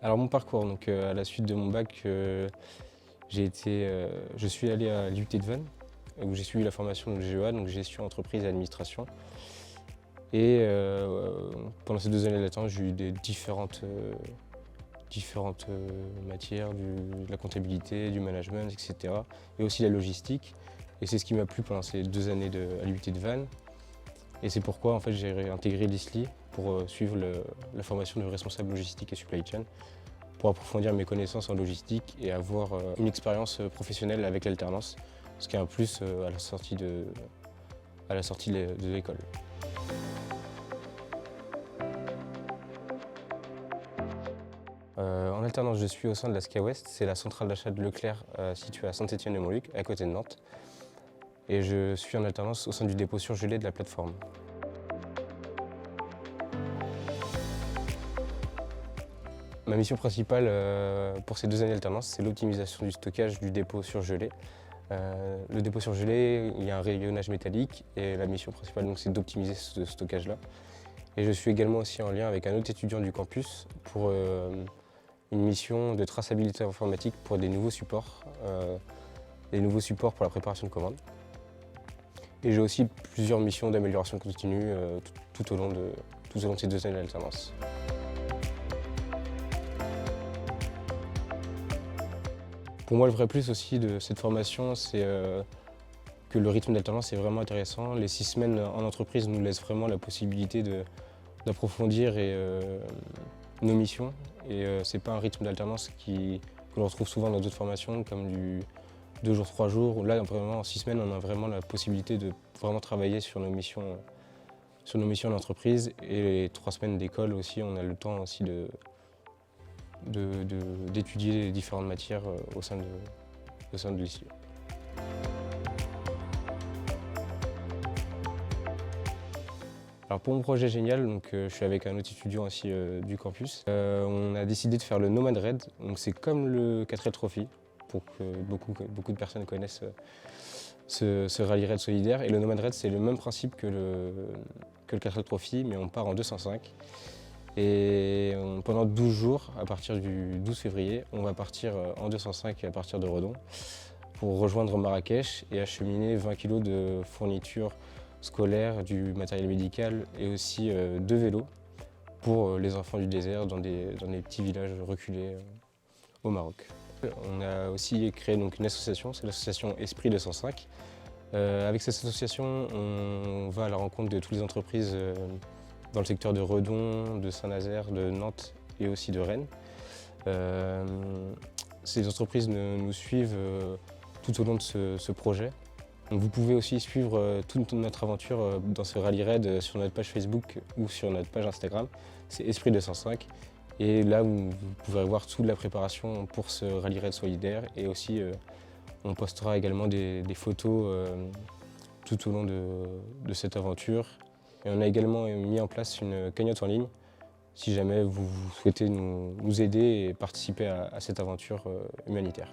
Alors mon parcours, donc à la suite de mon bac, je suis allé à l'IUT de Vannes, où j'ai suivi la formation de GEA, donc gestion entreprise et administration. Et pendant ces 2 années d'alternance, j'ai eu des différentes matières, de la comptabilité, du management, etc. Et aussi la logistique. Et c'est ce qui m'a plu pendant ces 2 années à l'IUT de Vannes. Et c'est pourquoi en fait, j'ai intégré l'ISLI pour suivre la formation de responsable logistique et supply chain, pour approfondir mes connaissances en logistique et avoir une expérience professionnelle avec l'alternance, ce qui est un plus à la sortie de l'école. En alternance, je suis au sein de la SCA West, c'est la centrale d'achat de Leclerc située à Saint-Étienne-de-Montluc, à côté de Nantes. Et je suis en alternance au sein du dépôt surgelé de la plateforme. Ma mission principale pour ces 2 années d'alternance, c'est l'optimisation du stockage du dépôt surgelé. Le dépôt surgelé, il y a un rayonnage métallique et la mission principale, c'est d'optimiser ce stockage-là. Et je suis également aussi en lien avec un autre étudiant du campus pour une mission de traçabilité informatique pour des nouveaux supports pour la préparation de commandes. Et j'ai aussi plusieurs missions d'amélioration continue tout au long de ces 2 années d'alternance. Pour moi, le vrai plus aussi de cette formation, c'est que le rythme d'alternance est vraiment intéressant. Les 6 semaines en entreprise nous laissent vraiment la possibilité d'approfondir nos missions. Et c'est pas un rythme d'alternance que l'on retrouve souvent dans d'autres formations, comme du 2 jours, 3 jours. Là, vraiment, en 6 semaines, on a vraiment la possibilité de vraiment travailler sur nos missions d'entreprise. Et les 3 semaines d'école aussi, on a le temps aussi d'étudier les différentes matières au sein de l'ISLI. Alors pour mon projet génial, je suis avec un autre étudiant aussi du campus. On a décidé de faire le Nomad Raid. C'est comme le 4L Trophy, pour que beaucoup de personnes connaissent ce rallye raid solidaire. Et le Nomad Raid, c'est le même principe que le 4L Trophy, mais on part en 205. Et pendant 12 jours, à partir du 12 février, on va partir en 205 à partir de Redon pour rejoindre Marrakech et acheminer 20 kg de fournitures scolaires, du matériel médical et aussi 2 vélos pour les enfants du désert dans des petits villages reculés au Maroc. On a aussi créé une association, c'est l'association Esprit 205. Avec cette association, on va à la rencontre de toutes les entreprises dans le secteur de Redon, de Saint-Nazaire, de Nantes et aussi de Rennes. Ces entreprises nous suivent tout au long de ce projet. Donc vous pouvez aussi suivre toute notre aventure dans ce rallye raid sur notre page Facebook ou sur notre page Instagram. C'est Esprit 205. Et là, vous pourrez voir toute la préparation pour ce rallye raid solidaire. Et aussi, on postera également des photos tout au long de cette aventure. Et on a également mis en place une cagnotte en ligne si jamais vous souhaitez nous aider et participer à cette aventure humanitaire.